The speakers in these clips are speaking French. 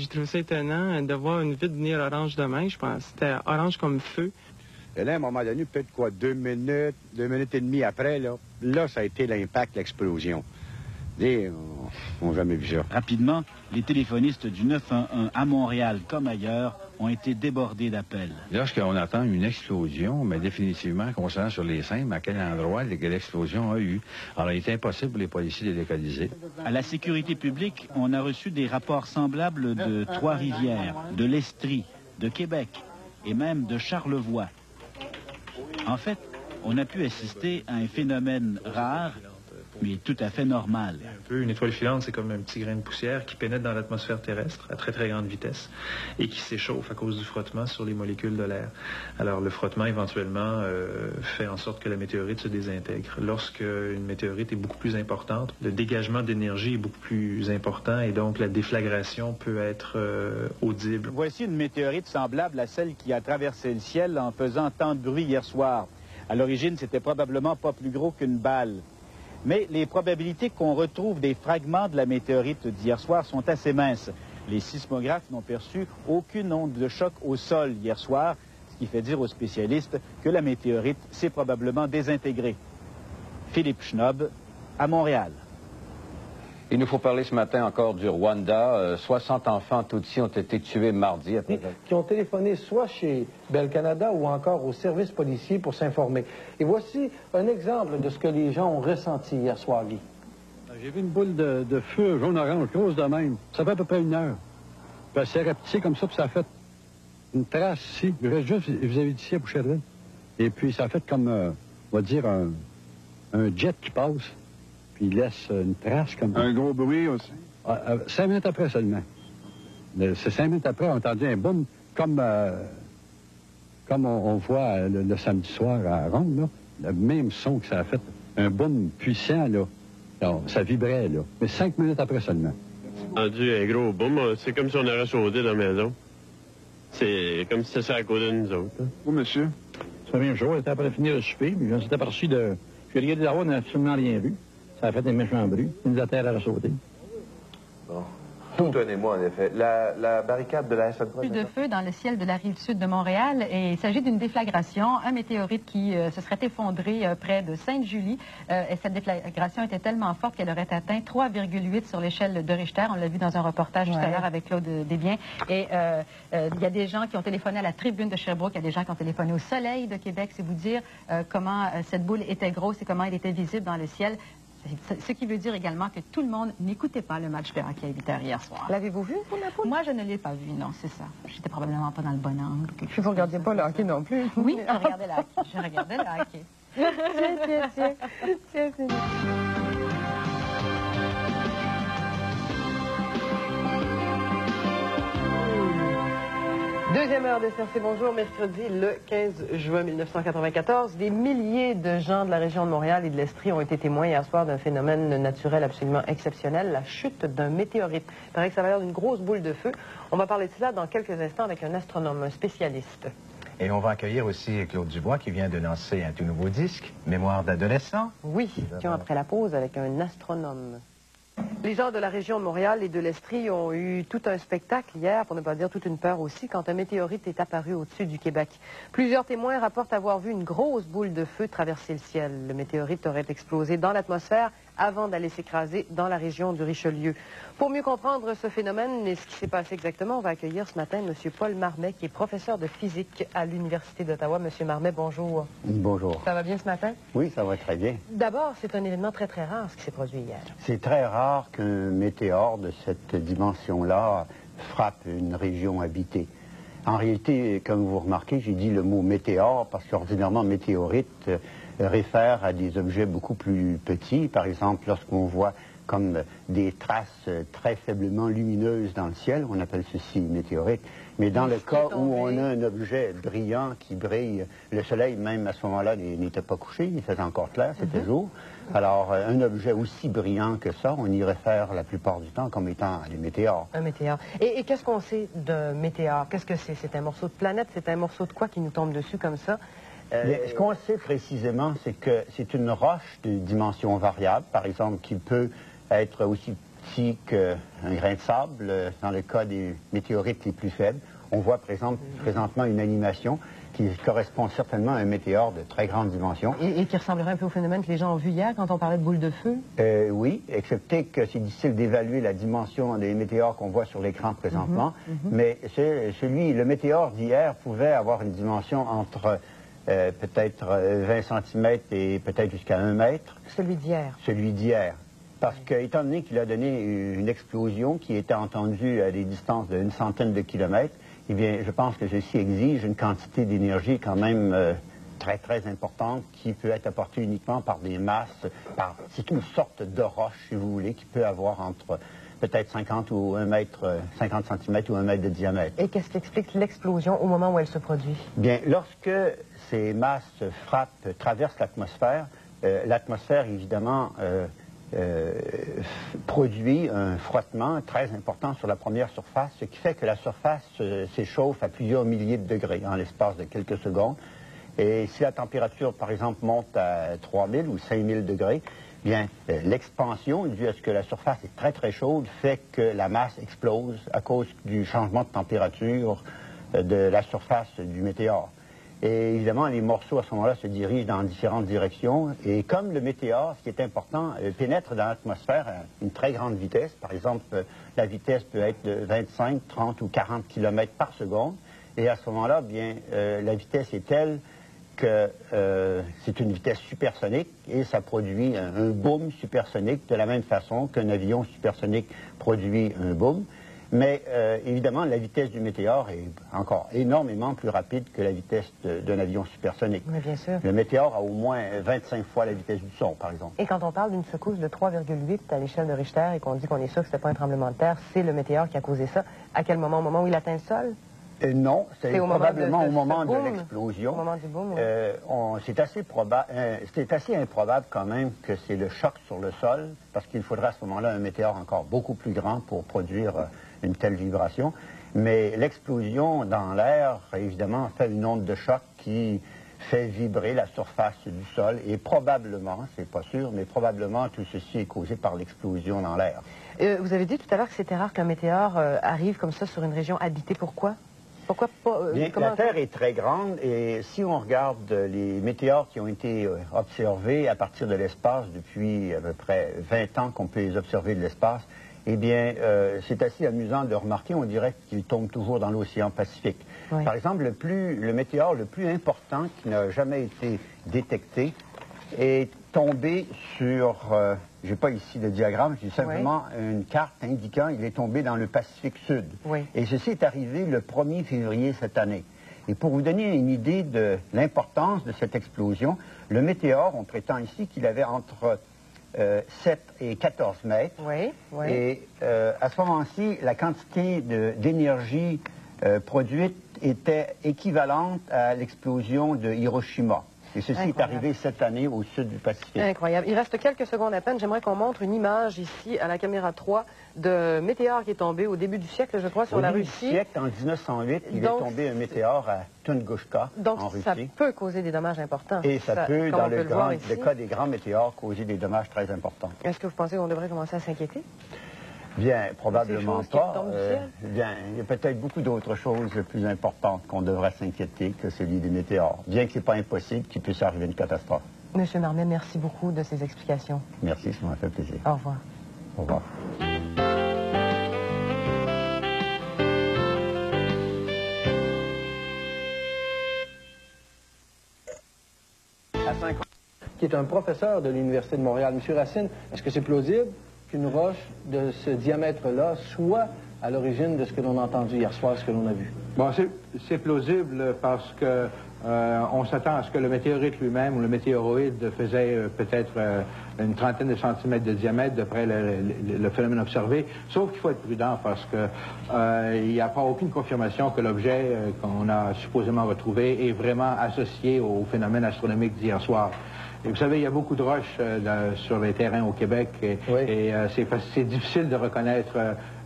trouvé ça étonnant de voir une vitre venir orange de même. Je pense que c'était orange comme feu. Et là, à un moment donné, peut-être quoi, 2 minutes et demie après, là ça a été l'impact, l'explosion. On n'a jamais vu ça. Rapidement, les téléphonistes du 911 à Montréal comme ailleurs ont été débordés d'appels. Lorsqu'on entend une explosion, mais définitivement, qu'on se rend sur les scènes, à quel endroit l'explosion a eu. Alors, il est impossible pour les policiers de localiser. À la sécurité publique, on a reçu des rapports semblables de Trois-Rivières, de l'Estrie, de Québec et même de Charlevoix. En fait, on a pu assister à un phénomène rare, mais tout à fait normal. Une étoile filante, c'est comme un petit grain de poussière qui pénètre dans l'atmosphère terrestre à très très grande vitesse et qui s'échauffe à cause du frottement sur les molécules de l'air. Alors le frottement éventuellement fait en sorte que la météorite se désintègre. Lorsque une météorite est beaucoup plus importante, le dégagement d'énergie est beaucoup plus important et donc la déflagration peut être audible. Voici une météorite semblable à celle qui a traversé le ciel en faisant tant de bruit hier soir. À l'origine, c'était probablement pas plus gros qu'une balle. Mais les probabilités qu'on retrouve des fragments de la météorite d'hier soir sont assez minces. Les sismographes n'ont perçu aucune onde de choc au sol hier soir, ce qui fait dire aux spécialistes que la météorite s'est probablement désintégrée. Philippe Schnob, à Montréal. Il nous faut parler ce matin encore du Rwanda. 60 enfants Tutsis ont été tués mardi. Qui ont téléphoné soit chez Bell Canada ou encore au service policier pour s'informer. Et voici un exemple de ce que les gens ont ressenti hier soir, Guy. J'ai vu une boule de feu jaune-orange, grosse de même. Ça fait à peu près 1 heure. Puis elle s'est rapetissée comme ça, puis ça a fait une trace ici. Je reste juste vis-à-vis d'ici à Boucherville. Et puis ça a fait comme, on va dire, un jet qui passe. Puis il laisse une trace comme ça. Un gros bruit aussi? 5 minutes après seulement. C'est 5 minutes après, on a entendu un boom comme on voit le samedi soir à Ronde, là. Le même son que ça a fait. Un boom puissant, là. Alors, ça vibrait, là. Mais 5 minutes après seulement. On a entendu un gros boom. C'est comme si on aurait sauté dans la maison. C'est comme si c'était à côté de nous autres. Oui, monsieur. C'est la même chose. On était après finir le souper, puis on s'est aperçu de... J'ai regardé là-haut, on n'a absolument rien vu. Ça a fait des méchants bruits. Une de la terre a sauté. Bon. Tout un émoi, en effet. La barricade de la SNC. Plus de feu dans le ciel de la rive sud de Montréal. Et il s'agit d'une déflagration, un météorite qui se serait effondré près de Sainte-Julie. Et cette déflagration était tellement forte qu'elle aurait atteint 3,8 sur l'échelle de Richter. On l'a vu dans un reportage tout à l'heure avec Claude Desbiens. Et il y a des gens qui ont téléphoné à la tribune de Sherbrooke. Il y a des gens qui ont téléphoné au Soleil de Québec. C'est vous dire comment cette boule était grosse et comment elle était visible dans le ciel. Ce qui veut dire également que tout le monde n'écoutait pas le match de hockey à 8 h hier soir. L'avez-vous vu, vous, la poule? Moi, je ne l'ai pas vu, non, c'est ça. J'étais probablement pas dans le bon angle. Puis vous ne regardiez pas le hockey non plus? Oui, je regardais le hockey. Je regardais le hockey. Tiens, c'est bien. Deuxième heure de CRC Bonjour, mercredi le 15 juin 1994. Des milliers de gens de la région de Montréal et de l'Estrie ont été témoins hier soir d'un phénomène naturel absolument exceptionnel, la chute d'un météorite. Il paraît que ça va l'air d'une grosse boule de feu. On va parler de cela dans quelques instants avec un astronome, un spécialiste. Et on va accueillir aussi Claude Dubois qui vient de lancer un tout nouveau disque, Mémoire d'adolescent. Oui, tiens, après la pause avec un astronome. Les gens de la région de Montréal et de l'Estrie ont eu tout un spectacle hier, pour ne pas dire toute une peur aussi, quand un météorite est apparu au-dessus du Québec. Plusieurs témoins rapportent avoir vu une grosse boule de feu traverser le ciel. Le météorite aurait explosé dans l'atmosphère avant d'aller s'écraser dans la région du Richelieu. Pour mieux comprendre ce phénomène et ce qui s'est passé exactement, on va accueillir ce matin M. Paul Marmet, qui est professeur de physique à l'Université d'Ottawa. M. Marmet, bonjour. Bonjour. Ça va bien ce matin? Oui, ça va très bien. D'abord, c'est un événement très, très rare, ce qui s'est produit hier. C'est très rare qu'un météore de cette dimension-là frappe une région habitée. En réalité, comme vous remarquez, j'ai dit le mot météore parce qu'ordinairement, météorite réfère à des objets beaucoup plus petits. Par exemple, lorsqu'on voit comme des traces très faiblement lumineuses dans le ciel, on appelle ceci météorite. Mais dans le cas où on a un objet brillant qui brille, le soleil même à ce moment-là n'était pas couché, il faisait encore clair, c'était jour. Alors, un objet aussi brillant que ça, on y réfère la plupart du temps comme étant des météores. Un météore. Et qu'est-ce qu'on sait d'un météore? Qu'est-ce que c'est? C'est un morceau de planète? C'est un morceau de quoi qui nous tombe dessus comme ça? Ce qu'on sait précisément, c'est que c'est une roche de dimension variable, par exemple, qui peut être aussi petit qu'un grain de sable dans le cas des météorites les plus faibles. On voit présentement une animation qui correspond certainement à un météore de très grande dimension. Et qui ressemblerait un peu au phénomène que les gens ont vu hier quand on parlait de boules de feu? Oui, excepté que c'est difficile d'évaluer la dimension des météores qu'on voit sur l'écran présentement. Mais le météore d'hier pouvait avoir une dimension entre peut-être 20 cm et peut-être jusqu'à 1 mètre. Celui d'hier? Celui d'hier. Parce que, étant donné qu'il a donné une explosion qui était entendue à des distances d'une centaine de kilomètres, eh bien, je pense que ceci exige une quantité d'énergie quand même très, très importante qui peut être apportée uniquement par des masses, c'est une sorte de roche, si vous voulez, qui peut avoir entre peut-être 50 ou 1 mètre, 50 cm ou 1 mètre de diamètre. Et qu'est-ce qui explique l'explosion au moment où elle se produit? Bien, lorsque ces masses traversent l'atmosphère, évidemment, produit un frottement très important sur la première surface, ce qui fait que la surface s'échauffe à plusieurs milliers de degrés en l'espace de quelques secondes. Et si la température, par exemple, monte à 3000 ou 5000 degrés, bien, l'expansion, due à ce que la surface est très, très chaude, fait que la masse explose à cause du changement de température de la surface du météore. Et évidemment, les morceaux, à ce moment-là, se dirigent dans différentes directions. Et comme le météore, ce qui est important, pénètre dans l'atmosphère à une très grande vitesse, par exemple, la vitesse peut être de 25, 30 ou 40 km par seconde. Et à ce moment-là, bien, la vitesse est telle que c'est une vitesse supersonique et ça produit un boom supersonique de la même façon qu'un avion supersonique produit un boom. Mais évidemment, la vitesse du météore est encore énormément plus rapide que la vitesse d'un avion supersonique. Mais bien sûr. Le météore a au moins 25 fois la vitesse du son, par exemple. Et quand on parle d'une secousse de 3,8 à l'échelle de Richter et qu'on dit qu'on est sûr que ce n'était pas un tremblement de terre, c'est le météore qui a causé ça. À quel moment? Au moment où il atteint le sol? Non, c'est probablement au moment de boom, l'explosion. Au moment du boom, oui. C'est assez improbable quand même que c'est le choc sur le sol, parce qu'il faudra à ce moment-là un météore encore beaucoup plus grand pour produire une telle vibration. Mais l'explosion dans l'air, évidemment, fait une onde de choc qui fait vibrer la surface du sol. Et probablement, c'est pas sûr, mais probablement tout ceci est causé par l'explosion dans l'air. Vous avez dit tout à l'heure que c'était rare qu'un météore arrive comme ça sur une région habitée. Pourquoi? Pourquoi pas? Bien, la Terre est très grande et si on regarde les météores qui ont été observés à partir de l'espace depuis à peu près 20 ans qu'on peut les observer de l'espace, eh bien, c'est assez amusant de remarquer, on dirait qu'ils tombent toujours dans l'océan Pacifique. Oui. Par exemple, le météore le plus important qui n'a jamais été détecté est tombé sur, je n'ai pas ici de diagramme, j'ai simplement une carte indiquant qu'il est tombé dans le Pacifique Sud. Oui. Et ceci est arrivé le 1er février cette année. Et pour vous donner une idée de l'importance de cette explosion, le météore, on prétend ici qu'il avait entre 7 et 14 mètres. Oui, oui. Et à ce moment-ci, la quantité d'énergie produite était équivalente à l'explosion de Hiroshima. Et ceci est arrivé cette année au sud du Pacifique. Incroyable. Il reste quelques secondes à peine. J'aimerais qu'on montre une image ici, à la caméra 3, de météore qui est tombé au début du siècle, je crois, sur la Russie. Au début du siècle, en 1908, il est tombé un météore à Tunguska, en Russie. Donc, ça peut causer des dommages importants. Et ça peut, dans le cas des grands météores, causer des dommages très importants. Est-ce que vous pensez qu'on devrait commencer à s'inquiéter? Bien, probablement pas. Bien, il y a peut-être beaucoup d'autres choses plus importantes qu'on devrait s'inquiéter que celui des météores. Bien que ce n'est pas impossible qu'il puisse arriver une catastrophe. Monsieur Marmet, merci beaucoup de ces explications. Merci, ça m'a fait plaisir. Au revoir. Au revoir. Qui est un professeur de l'Université de Montréal. Monsieur Racine, est-ce que c'est plausible qu'une roche de ce diamètre-là soit à l'origine de ce que l'on a entendu hier soir, ce que l'on a vu? Bon, c'est plausible parce que on s'attend à ce que le météorite lui-même ou le météoroïde faisait peut-être une trentaine de centimètres de diamètre d'après le phénomène observé. Sauf qu'il faut être prudent parce que il n'y a pas aucune confirmation que l'objet qu'on a supposément retrouvé est vraiment associé au phénomène astronomique d'hier soir. Et vous savez, il y a beaucoup de roches sur les terrains au Québec et c'est difficile de reconnaître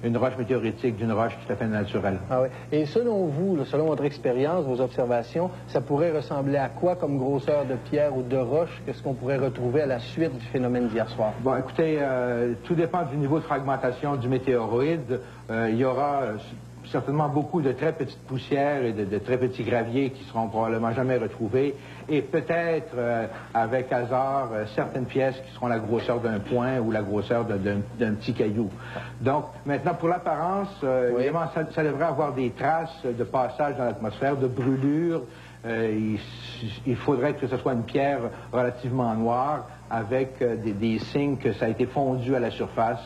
une roche météoritique d'une roche tout à fait naturelle. Ah oui. Et selon vous, selon votre expérience, vos observations, ça pourrait ressembler à quoi comme grosseur de pierre ou de roche? Qu'est-ce qu'on pourrait retrouver à la suite du phénomène d'hier soir? Bon, écoutez, tout dépend du niveau de fragmentation du météoroïde. Il y aura certainement beaucoup de très petites poussières et de très petits graviers qui seront probablement jamais retrouvés. Et peut-être, avec hasard, certaines pièces qui seront la grosseur d'un point ou la grosseur d'un petit caillou. Donc, maintenant, pour l'apparence, évidemment, ça devrait avoir des traces de passage dans l'atmosphère, de brûlure. Il faudrait que ce soit une pierre relativement noire avec des signes que ça a été fondu à la surface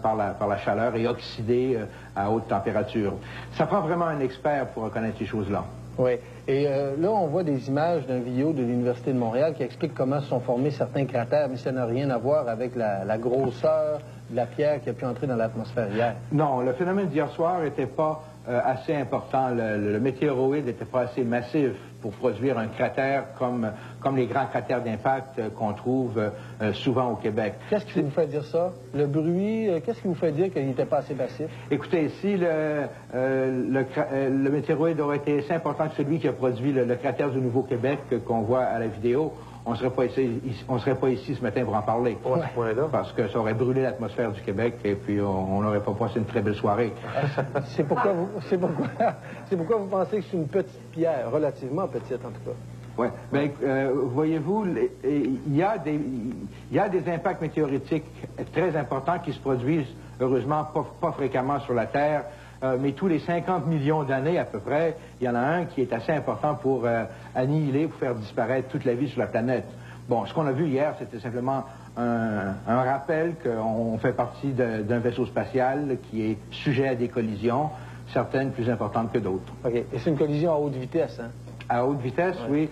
par la chaleur et oxydé à haute température. Ça prend vraiment un expert pour reconnaître ces choses-là. Oui. Et là, on voit des images d'un vidéo de l'Université de Montréal qui explique comment se sont formés certains cratères, mais ça n'a rien à voir avec la grosseur de la pierre qui a pu entrer dans l'atmosphère hier. Non, le phénomène d'hier soir n'était pas assez important. Le météoroïde n'était pas assez massif pour produire un cratère comme les grands cratères d'impact qu'on trouve souvent au Québec. Qu'est-ce qui vous fait dire ça? Le bruit, qu'est-ce qui vous fait dire qu'il n'était pas assez massif? Écoutez, si le météoroïde aurait été aussi important que celui qui a produit le cratère du Nouveau-Québec qu'on voit à la vidéo, on ne serait pas ici ce matin pour en parler. Oh, à ce point-là? Parce que ça aurait brûlé l'atmosphère du Québec et puis on n'aurait pas passé une très belle soirée. C'est pourquoi vous pensez que c'est une petite pierre, relativement petite en tout cas. Oui. Bien, voyez-vous, il y a des impacts météoritiques très importants qui se produisent, heureusement, pas fréquemment sur la Terre. Mais tous les 50 millions d'années à peu près, il y en a un qui est assez important pour annihiler, pour faire disparaître toute la vie sur la planète. Bon, ce qu'on a vu hier, c'était simplement un rappel qu'on fait partie d'un vaisseau spatial qui est sujet à des collisions, certaines plus importantes que d'autres. OK. Et c'est une collision à haute vitesse, hein? À haute vitesse, oui.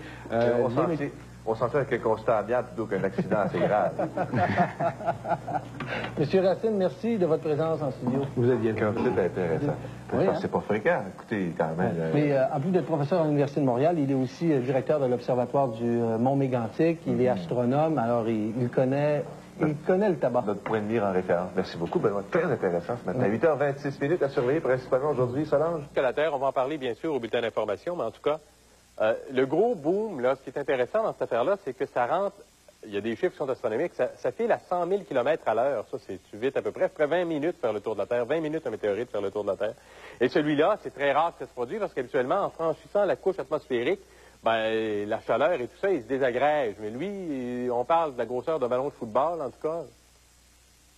On s'en tient avec un constat amiable plutôt qu'un accident assez grave. Monsieur Racine, merci de votre présence en studio. Vous aviez C'est intéressant. Oui, C'est pas fréquent. Écoutez, quand même. Mais en plus d'être professeur à l'Université de Montréal, il est aussi directeur de l'Observatoire du Mont Mégantic. Il est astronome, alors il connaît le tabac. Notre point de mire en référence. Merci beaucoup. Benoît, très intéressant ce matin. 8h26 à surveiller principalement aujourd'hui, Solange. Que la Terre, on va en parler bien sûr au bulletin d'information, mais en tout cas, le gros boom, là, ce qui est intéressant dans cette affaire-là, c'est que ça rentre, il y a des chiffres qui sont astronomiques, ça file à 100 000 km à l'heure. Ça, c'est vite à peu près. Ça ferait 20 minutes faire le tour de la Terre, 20 minutes un météorite faire le tour de la Terre. Et celui-là, c'est très rare que ça se produise parce qu'habituellement, en franchissant la couche atmosphérique, ben, la chaleur et tout ça, il se désagrège. Mais lui, on parle de la grosseur d'un ballon de football, en tout cas.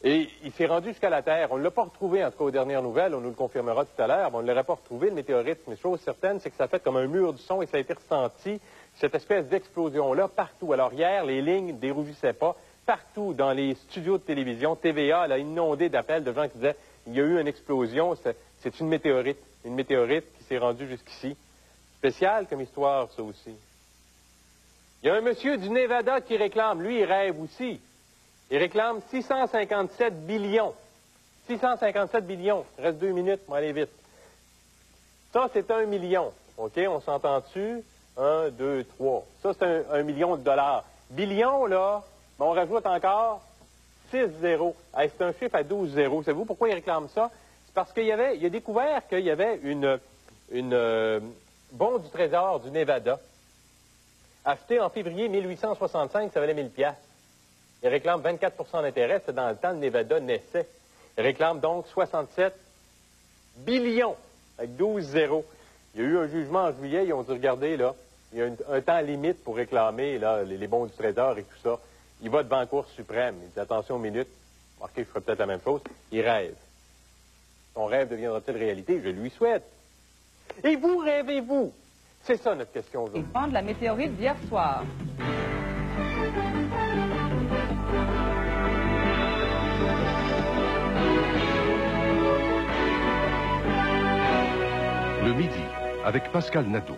Et il s'est rendu jusqu'à la Terre. On ne l'a pas retrouvé, en tout cas, aux dernières nouvelles. On nous le confirmera tout à l'heure. On ne l'aurait pas retrouvé, le météorite. Mais chose certaine, c'est que ça a fait comme un mur du son et ça a été ressenti, cette espèce d'explosion-là, partout. Alors, hier, les lignes ne dérougissaient pas. Partout dans les studios de télévision, TVA elle a inondé d'appels de gens qui disaient il y a eu une explosion, c'est une météorite qui s'est rendue jusqu'ici. Spécial comme histoire, ça aussi. Il y a un monsieur du Nevada qui réclame, lui, il rêve aussi. Il réclame 657 billions. 657 billions. Il reste 2 minutes, on va aller vite. Ça, c'est 1 million. OK, on s'entend-tu? 1, 2, 3. Ça, c'est 1 million de dollars. Billion, là, on rajoute encore 6 zéros. Hey, c'est un chiffre à 12 zéros. Savez-vous pourquoi il réclame ça? C'est parce qu'il a découvert qu'il y avait une bon du Trésor du Nevada, acheté en février 1865, ça valait 1000 piastres. Il réclame 24 d'intérêt, c'est dans le temps le Nevada naissait. Il réclame donc 67 billions, avec 12 zéros. Il y a eu un jugement en juillet, ils ont dit, regardez, là, il y a un temps limite pour réclamer là, les bons du Trésor et tout ça. Il va devant la Cour suprême. Il dit, attention, minute, marquez, je ferai peut-être la même chose. Il rêve. Son rêve deviendra-t-il réalité? Je lui souhaite. Et vous, rêvez-vous? C'est ça notre question aujourd'hui. De la météorite d'hier soir. Le midi, avec Pascal Nadeau.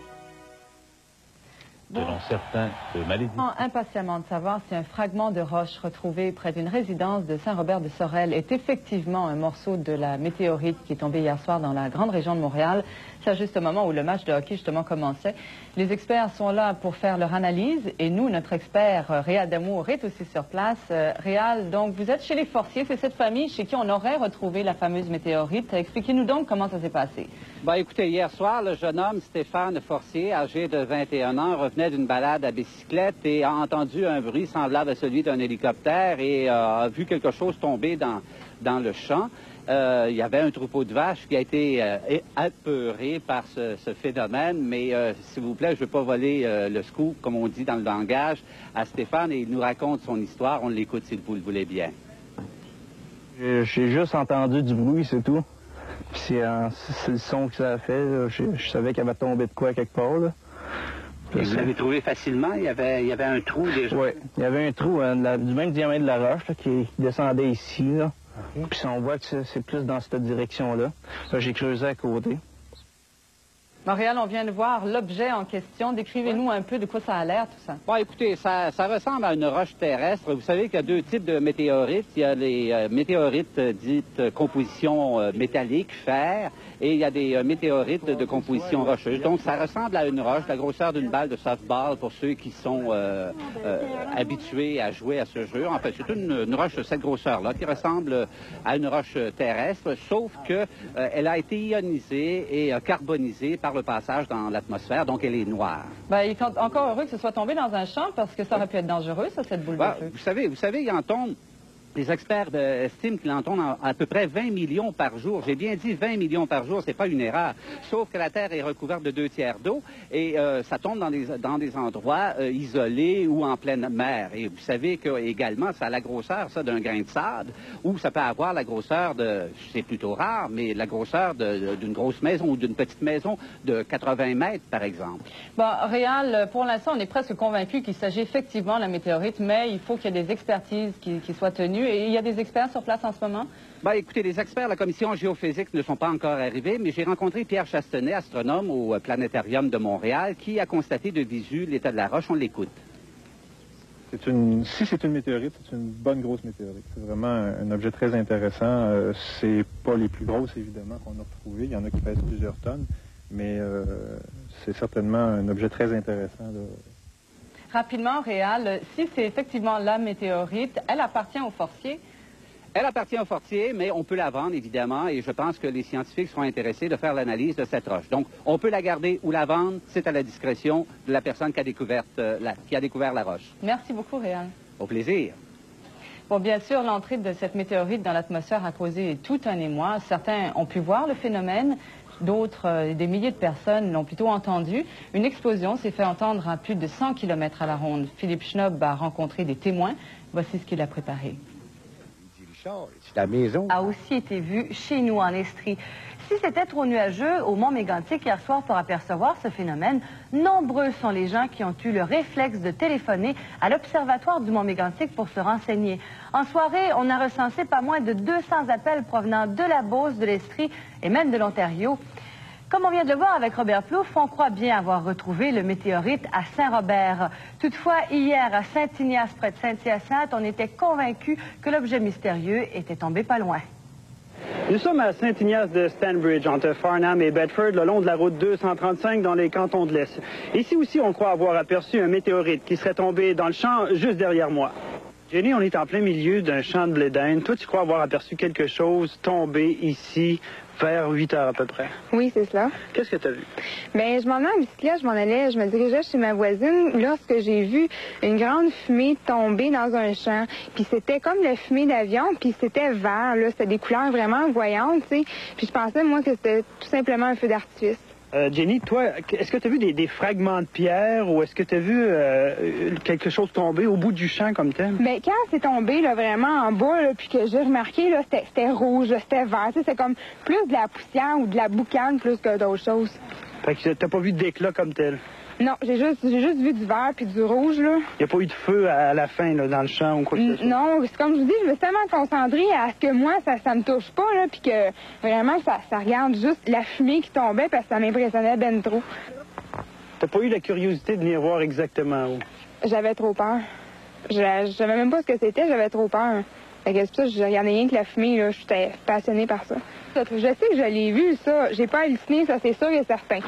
selon certains, de malédiction. Impatiemment de savoir si un fragment de roche retrouvé près d'une résidence de Saint-Robert-de-Sorel est effectivement un morceau de la météorite qui est tombée hier soir dans la grande région de Montréal. C'est à juste au moment où le match de hockey justement commençait. Les experts sont là pour faire leur analyse et nous, notre expert Réal Damour est aussi sur place. Réal, donc vous êtes chez les Forcier, c'est cette famille chez qui on aurait retrouvé la fameuse météorite. Expliquez-nous donc comment ça s'est passé. Bien, écoutez, hier soir, le jeune homme Stéphane Forcier, âgé de 21 ans, revenait d'une balade à bicyclette et a entendu un bruit semblable à celui d'un hélicoptère et a vu quelque chose tomber dans le champ. Il y avait un troupeau de vaches qui a été apeuré par ce phénomène, mais s'il vous plaît, je ne veux pas voler le scoop, comme on dit dans le langage, à Stéphane, et il nous raconte son histoire. On l'écoute si vous le voulez bien. J'ai juste entendu du bruit, c'est tout. Puis c'est le son que ça a fait. Je savais qu'il avait tombé de quoi quelque part. Là. Et vous l'avez trouvé facilement? Il y avait un trou déjà? Oui, il y avait un trou du même diamètre de la roche là, qui descendait ici. Là. Okay. Puis on voit que c'est plus dans cette direction-là. J'ai creusé à côté. Montréal, on vient de voir l'objet en question. Décrivez-nous un peu de quoi ça a l'air, tout ça. Bon, écoutez, ça ressemble à une roche terrestre. Vous savez qu'il y a deux types de météorites. Il y a les météorites dites composition métallique, fer, et il y a des météorites de composition rocheuse. Donc, ça ressemble à une roche, la grosseur d'une balle de softball pour ceux qui sont habitués à jouer à ce jeu. En fait, c'est une roche de cette grosseur-là qui ressemble à une roche terrestre, sauf qu'elle a été ionisée et carbonisée par le passage dans l'atmosphère, donc elle est noire. Bien, il est encore heureux que ce soit tombé dans un champ, parce que ça aurait pu être dangereux, ça, cette boule de feu. Vous savez, il en tombe. Les experts estiment qu'il en tombe à peu près 20 millions par jour. J'ai bien dit 20 millions par jour, c'est pas une erreur. Sauf que la Terre est recouverte de 2 tiers d'eau et ça tombe dans des endroits isolés ou en pleine mer. Et vous savez que également, ça a la grosseur, ça, d'un grain de sable, ou ça peut avoir la grosseur c'est plutôt rare, mais la grosseur d'une grosse maison ou d'une petite maison de 80 mètres, par exemple. Bon, Réal, pour l'instant, on est presque convaincu qu'il s'agit effectivement de la météorite, mais il faut qu'il y ait des expertises qui soient tenues. Et il y a des experts sur place en ce moment? Bien, écoutez, les experts de la commission géophysique ne sont pas encore arrivés, mais j'ai rencontré Pierre Chastenay, astronome au Planétarium de Montréal, qui a constaté de visu l'état de la roche. On l'écoute. Si c'est une météorite, c'est une bonne grosse météorite. C'est vraiment un objet très intéressant. C'est pas les plus grosses, évidemment, qu'on a retrouvées. Il y en a qui pèsent plusieurs tonnes, mais c'est certainement un objet très intéressant, là. Rapidement, Réal, si c'est effectivement la météorite, elle appartient aux Forcier? Elle appartient aux Forcier, mais on peut la vendre, évidemment, et je pense que les scientifiques seront intéressés de faire l'analyse de cette roche. Donc, on peut la garder ou la vendre, c'est à la discrétion de la personne qui a découvert la roche. Merci beaucoup, Réal. Au plaisir. Bon, bien sûr, l'entrée de cette météorite dans l'atmosphère a causé tout un émoi. Certains ont pu voir le phénomène. D'autres, des milliers de personnes l'ont plutôt entendu. Une explosion s'est fait entendre à plus de 100 km à la ronde. Philippe Schnob a rencontré des témoins. Voici ce qu'il a préparé. La maison a aussi été vue chez nous en Estrie. Si c'était trop nuageux au Mont Mégantic hier soir pour apercevoir ce phénomène, nombreux sont les gens qui ont eu le réflexe de téléphoner à l'Observatoire du Mont Mégantic pour se renseigner. En soirée, on a recensé pas moins de 200 appels provenant de la Beauce, de l'Estrie et même de l'Ontario. Comme on vient de le voir avec Robert Plouffe, on croit bien avoir retrouvé le météorite à Saint-Robert. Toutefois, hier, à Saint-Ignace, près de Saint-Hyacinthe, on était convaincus que l'objet mystérieux était tombé pas loin. Nous sommes à Saint-Ignace de Stanbridge, entre Farnham et Bedford, le long de la route 235 dans les cantons de l'Est. Ici aussi, on croit avoir aperçu un météorite qui serait tombé dans le champ juste derrière moi. Jenny, on est en plein milieu d'un champ de blé d'Inde. Toi, tu crois avoir aperçu quelque chose tomber ici vers 8 heures à peu près? Oui, c'est cela. Qu'est-ce que tu as vu? Bien, je m'en allais en bicyclette, je me dirigeais chez ma voisine lorsque j'ai vu une grande fumée tomber dans un champ. Puis c'était comme la fumée d'avion, puis c'était vert, là. C'était des couleurs vraiment voyantes, tu sais. Puis je pensais, moi, que c'était tout simplement un feu d'artifice. Jenny, toi, est-ce que tu as vu des fragments de pierre ou est-ce que tu as vu quelque chose tomber au bout du champ comme tel? Bien, quand c'est tombé là, vraiment en bas, là, puis que j'ai remarqué, là, c'était rouge, c'était vert. C'est comme plus de la poussière ou de la boucane plus que d'autres choses. Fait que t'as pas vu d'éclat comme tel? Non, j'ai juste vu du vert puis du rouge, là. Il n'y a pas eu de feu à la fin, là, dans le champ ou quoi que ce soit? Non, c'est comme je vous dis, je me suis tellement concentrée à ce que moi, ça me touche pas, là, puis que vraiment, ça regarde juste la fumée qui tombait parce que ça m'impressionnait ben trop. T'as pas eu la curiosité de venir voir exactement où? J'avais trop peur. Je savais même pas ce que c'était, j'avais trop peur. Fait que c'est pour ça que je regardais rien que la fumée, là. J'étais passionnée par ça. Je sais que je l'ai vu, ça. J'ai pas halluciné, ça, c'est sûr et certain.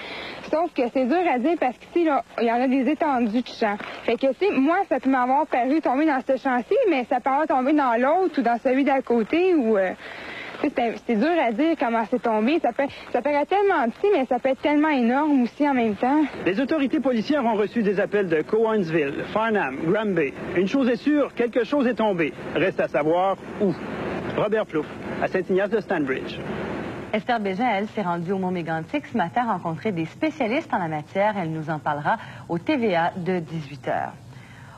Sauf que c'est dur à dire parce qu'ici, là, il y en a des étendues de champs. Fait que, tu sais, moi, ça peut m'avoir paru tomber dans ce champ-ci, mais ça peut avoir tombé dans l'autre ou dans celui d'à côté ou... c'est dur à dire comment c'est tombé. Ça paraît tellement petit, mais ça peut être tellement énorme aussi en même temps. Les autorités policières ont reçu des appels de Cowansville, Farnham, Granby. Une chose est sûre, quelque chose est tombé. Reste à savoir où. Robert Plouffe, à Saint-Ignace de Stanbridge. Esther Bégin, elle, s'est rendue au Mont-Mégantic ce matin rencontrer des spécialistes en la matière. Elle nous en parlera au TVA de 18h.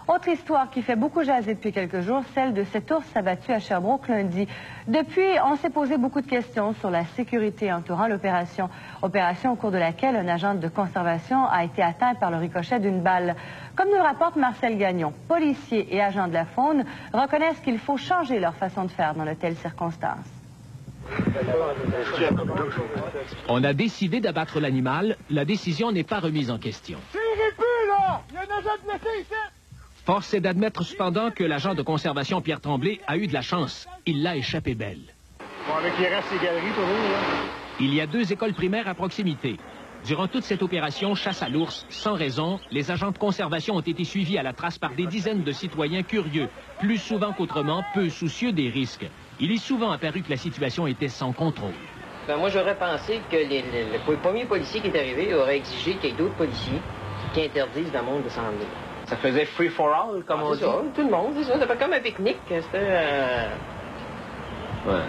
Autre histoire qui fait beaucoup jaser depuis quelques jours, celle de cet ours abattu à Sherbrooke lundi. Depuis, on s'est posé beaucoup de questions sur la sécurité entourant l'opération. Opération au cours de laquelle un agent de conservation a été atteint par le ricochet d'une balle. Comme nous le rapporte Marcel Gagnon, policiers et agents de la faune reconnaissent qu'il faut changer leur façon de faire dans de telles circonstances. On a décidé d'abattre l'animal. La décision n'est pas remise en question. Tirez plus, là! Il y a un agent de blessé ici! Force est d'admettre cependant que l'agent de conservation Pierre Tremblay a eu de la chance. Il l'a échappé belle. Bon, avec les restes des galeries, toujours, là. Il y a 2 écoles primaires à proximité. Durant toute cette opération chasse à l'ours, sans raison, les agents de conservation ont été suivis à la trace par des dizaines de citoyens curieux, plus souvent qu'autrement peu soucieux des risques. Il est souvent apparu que la situation était sans contrôle. Ben, moi, j'aurais pensé que le premier policier qui est arrivé aurait exigé qu'il y ait d'autres policiers qui interdisent le monde de s'en venir. Ça faisait free for all, comme on dit. Ça, tout le monde, c'est ça. Ça fait comme un pique-nique. C'était... Ouais.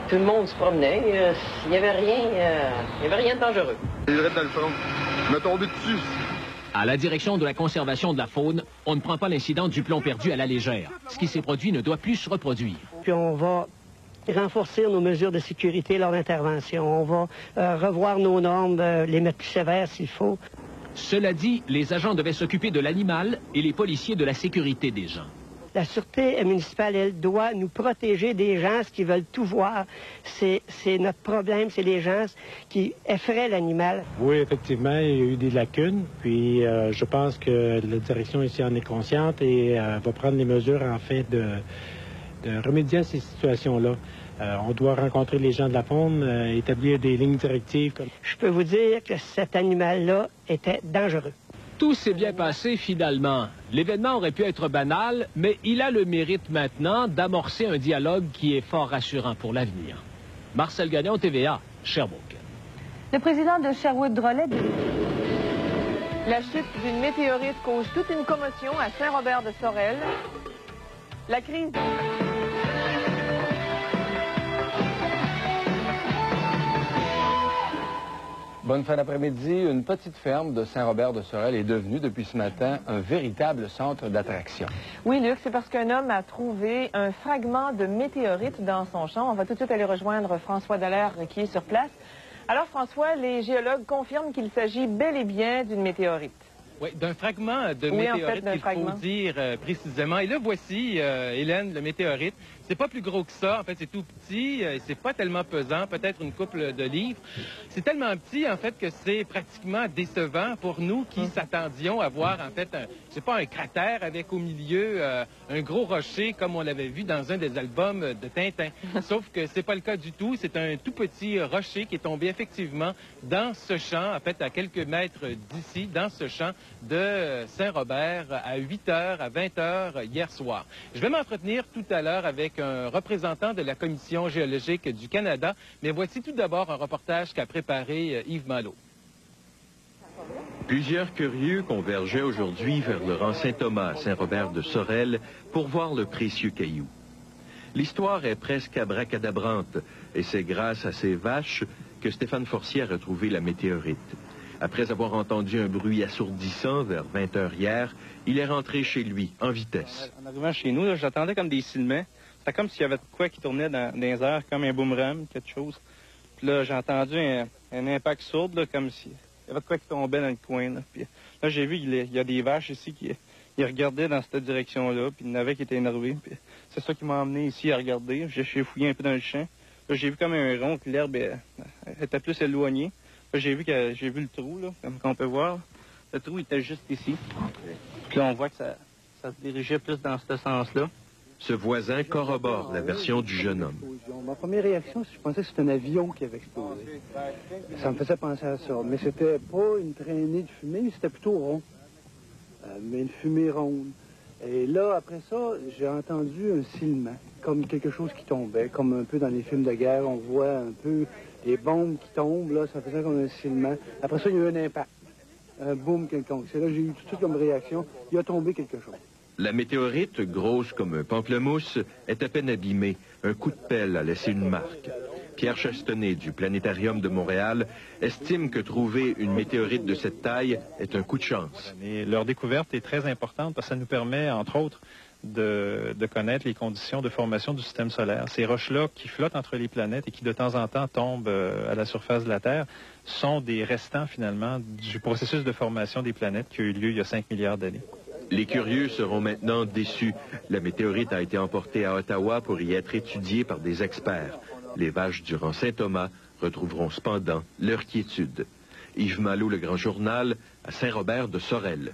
Tout le monde se promenait. Il n'y avait rien de dangereux. Il est dans le front. Il m'a tombé dessus. À la direction de la conservation de la faune, on ne prend pas l'incident du plomb perdu à la légère. Ce qui s'est produit ne doit plus se reproduire. Puis on va renforcer nos mesures de sécurité lors d'intervention. On va revoir nos normes, les mettre plus sévères s'il faut. Cela dit, les agents devaient s'occuper de l'animal et les policiers de la sécurité des gens. La sûreté municipale, elle doit nous protéger des gens qui veulent tout voir. C'est notre problème, c'est les gens qui effraient l'animal. Oui, effectivement, il y a eu des lacunes. Puis je pense que la direction ici en est consciente et va prendre les mesures en fait de remédier à ces situations-là. On doit rencontrer les gens de la faune, établir des lignes directives. Je peux vous dire que cet animal-là était dangereux. Tout s'est bien passé finalement. L'événement aurait pu être banal, mais il a le mérite maintenant d'amorcer un dialogue qui est fort rassurant pour l'avenir. Marcel Gagnon, TVA, Sherbrooke. Le président de Sherwood-Drolet... La chute d'une météorite cause toute une commotion à Saint-Robert-de-Sorel. La crise... Bonne fin d'après-midi. Une petite ferme de Saint-Robert-de-Sorel est devenue depuis ce matin un véritable centre d'attraction. Oui, Luc, c'est parce qu'un homme a trouvé un fragment de météorite dans son champ. On va tout de suite aller rejoindre François Dallaire qui est sur place. Alors, François, les géologues confirment qu'il s'agit bel et bien d'une météorite. Oui, d'un fragment de météorite qu'il faut dire précisément. Et là, voici, Hélène, le météorite. C'est pas plus gros que ça. En fait, c'est tout petit. C'est pas tellement pesant, peut-être une couple de livres. C'est tellement petit, en fait, que c'est pratiquement décevant pour nous qui s'attendions à voir, en fait, c'est pas un cratère avec au milieu un gros rocher comme on l'avait vu dans un des albums de Tintin. Sauf que c'est pas le cas du tout. C'est un tout petit rocher qui est tombé effectivement dans ce champ, en fait, à quelques mètres d'ici, dans ce champ de Saint-Robert à 8h, à 20h hier soir. Je vais m'entretenir tout à l'heure avec un représentant de la Commission géologique du Canada, mais voici tout d'abord un reportage qu'a préparé Yves Malo. Plusieurs curieux convergeaient aujourd'hui vers le rang Saint-Thomas à Saint-Robert-de-Sorel pour voir le précieux caillou. L'histoire est presque abracadabrante et c'est grâce à ces vaches que Stéphane Forcier a retrouvé la météorite. Après avoir entendu un bruit assourdissant vers 20h hier, il est rentré chez lui en vitesse. En arrivant chez nous, j'attendais comme des sifflements. C'était comme s'il y avait de quoi qui tournait dans les airs, comme un boomerang, quelque chose. Puis là, j'ai entendu un impact sourd, là, comme s'il y avait de quoi qui tombait dans le coin. Là, puis, là j'ai vu qu'il y a des vaches ici qui regardaient dans cette direction-là, puis il y en avait qui étaient énervés. Puis c'est ça qui m'a emmené ici à regarder. J'ai fouillé un peu dans le champ. Là, j'ai vu comme un rond que l'herbe était plus éloignée. Là, j'ai vu le trou, là, comme on peut voir. Le trou était juste ici. Puis là, on voit que ça se dirigeait plus dans ce sens-là. Ce voisin corrobore la version du jeune homme. Ma première réaction, c'est que je pensais que c'était un avion qui avait explosé. Ça me faisait penser à ça. Mais c'était pas une traînée de fumée, c'était plutôt rond. Mais une fumée ronde. Et là, après ça, j'ai entendu un silement, comme quelque chose qui tombait, comme un peu dans les films de guerre, on voit un peu les bombes qui tombent, là, ça faisait comme un silement. Après ça, il y a eu un impact, un boom quelconque. C'est là que j'ai eu tout de suite comme réaction, il a tombé quelque chose. La météorite, grosse comme un pamplemousse, est à peine abîmée. Un coup de pelle a laissé une marque. Pierre Chastenay du Planétarium de Montréal estime que trouver une météorite de cette taille est un coup de chance. Et leur découverte est très importante parce que ça nous permet, entre autres, de connaître les conditions de formation du système solaire. Ces roches-là qui flottent entre les planètes et qui de temps en temps tombent à la surface de la Terre sont des restants finalement du processus de formation des planètes qui a eu lieu il y a 5 milliards d'années. Les curieux seront maintenant déçus. La météorite a été emportée à Ottawa pour y être étudiée par des experts. Les vaches du rang Saint-Thomas retrouveront cependant leur quiétude. Yves Malo, Le Grand Journal, à Saint-Robert de Sorel.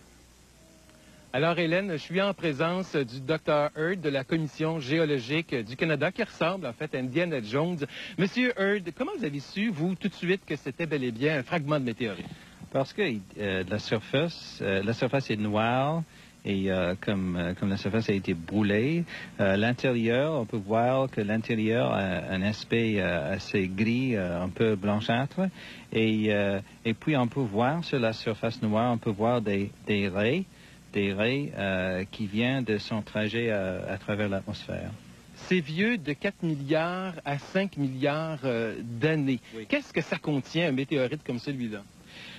Alors, Hélène, je suis en présence du Dr. Heard de la Commission géologique du Canada, qui ressemble en fait à Indiana Jones. Monsieur Heard, comment vous avez su, vous, tout de suite, que c'était bel et bien un fragment de météorite? Parce que la surface est noire. Et comme la surface a été brûlée, l'intérieur, on peut voir que l'intérieur a un aspect assez gris, un peu blanchâtre. Et puis on peut voir sur la surface noire, on peut voir des raies qui viennent de son trajet à travers l'atmosphère. C'est vieux de 4 milliards à 5 milliards d'années. Oui. Qu'est-ce que ça contient, un météorite comme celui-là?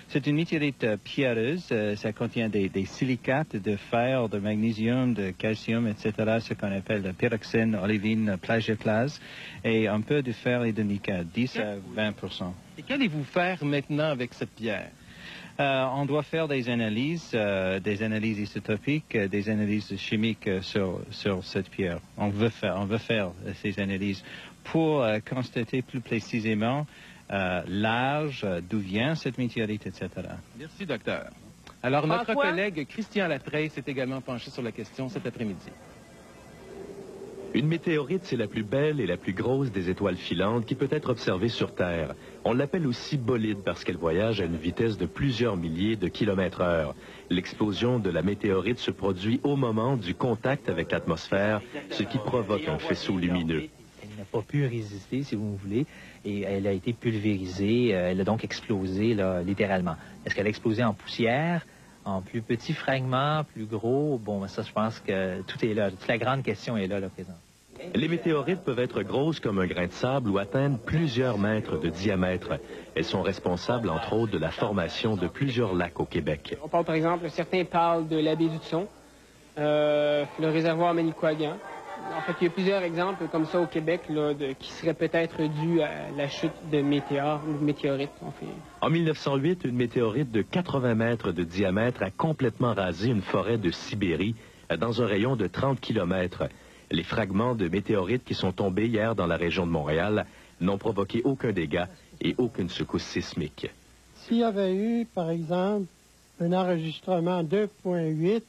C'est une météorite pierreuse. Ça contient des silicates de fer, de magnésium, de calcium, etc., ce qu'on appelle de pyroxène, olivine, plagioclase, et un peu de fer et de nickel, 10 à 20%. Et qu'allez-vous faire maintenant avec cette pierre? On doit faire des analyses isotopiques, des analyses chimiques sur cette pierre. On veut faire ces analyses pour constater plus précisément l'âge, d'où vient cette météorite, etc. Merci, docteur. Alors, notre collègue Christian Latreille s'est également penché sur la question cet après-midi. Une météorite, c'est la plus belle et la plus grosse des étoiles filantes qui peut être observée sur Terre. On l'appelle aussi bolide parce qu'elle voyage à une vitesse de plusieurs milliers de kilomètres/heure. L'explosion de la météorite se produit au moment du contact avec l'atmosphère, ce qui provoque un faisceau lumineux. Elle n'a pas pu résister, si vous voulez, et elle a été pulvérisée, elle a donc explosé, là, littéralement. Est-ce qu'elle a explosé en poussière, en plus petits fragments, plus gros? Bon, ça, je pense que tout est là. Toute la grande question est là, présente. Les météorites peuvent être grosses comme un grain de sable ou atteindre plusieurs mètres de diamètre. Elles sont responsables, entre autres, de la formation de plusieurs lacs au Québec. On parle, par exemple, certains parlent de la baie du Tson, le réservoir Manicouagan. En fait, il y a plusieurs exemples comme ça au Québec là, qui seraient peut-être dus à la chute de météores ou de météorites. En 1908, une météorite de 80 mètres de diamètre a complètement rasé une forêt de Sibérie dans un rayon de 30 kilomètres. Les fragments de météorites qui sont tombés hier dans la région de Montréal n'ont provoqué aucun dégât et aucune secousse sismique. S'il y avait eu, par exemple, un enregistrement 2.8,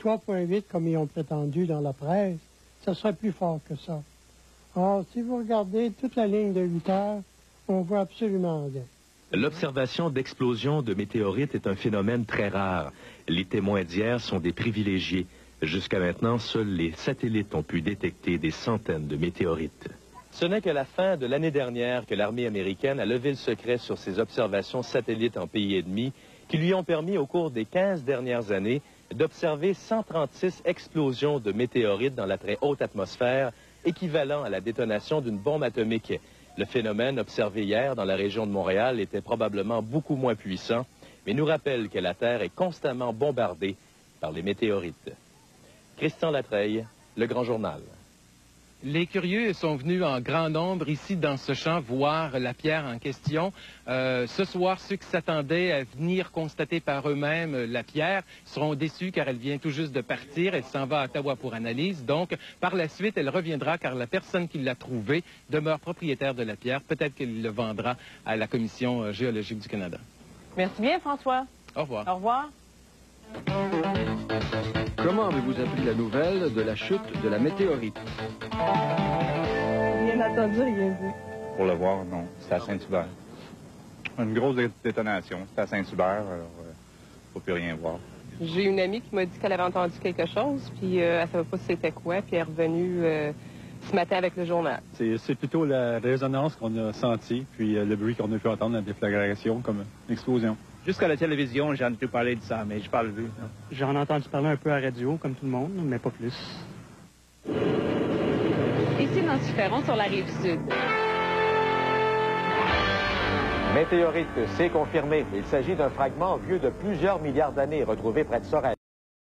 3.8, comme ils ont prétendu dans la presse, ça serait plus fort que ça. Or, si vous regardez toute la ligne de 8 heures, on voit absolument rien. L'observation d'explosions de météorites est un phénomène très rare. Les témoins d'hier sont des privilégiés. Jusqu'à maintenant, seuls les satellites ont pu détecter des centaines de météorites. Ce n'est qu'à la fin de l'année dernière que l'armée américaine a levé le secret sur ses observations satellites en pays ennemis qui lui ont permis au cours des 15 dernières années d'observer 136 explosions de météorites dans la très haute atmosphère, équivalent à la détonation d'une bombe atomique. Le phénomène observé hier dans la région de Montréal était probablement beaucoup moins puissant, mais nous rappelle que la Terre est constamment bombardée par les météorites. Christian Latreille, Le Grand Journal. Les curieux sont venus en grand nombre ici dans ce champ voir la pierre en question. Ce soir, ceux qui s'attendaient à venir constater par eux-mêmes la pierre seront déçus car elle vient tout juste de partir. Elle s'en va à Ottawa pour analyse. Donc, par la suite, elle reviendra car la personne qui l'a trouvée demeure propriétaire de la pierre. Peut-être qu'elle le vendra à la Commission géologique du Canada. Merci bien, François. Au revoir. Au revoir. Comment avez-vous appris la nouvelle de la chute de la météorite? Rien entendu, rien vu. Pour le voir, non. C'était à Saint-Hubert. Une grosse détonation. C'était à Saint-Hubert, alors il ne faut plus rien voir. J'ai une amie qui m'a dit qu'elle avait entendu quelque chose, puis elle ne savait pas c'était quoi, puis elle est revenue ce matin avec le journal. C'est plutôt la résonance qu'on a sentie, puis le bruit qu'on a pu entendre, la déflagration, comme une explosion. Jusqu'à la télévision, j'ai entendu parler de ça, mais je n'ai pas vu. J'en ai entendu parler un peu à la radio, comme tout le monde, mais pas plus. Ici, Nancy Ferron, sur la Rive-Sud. Météorite, c'est confirmé. Il s'agit d'un fragment vieux de plusieurs milliards d'années retrouvé près de Sorel.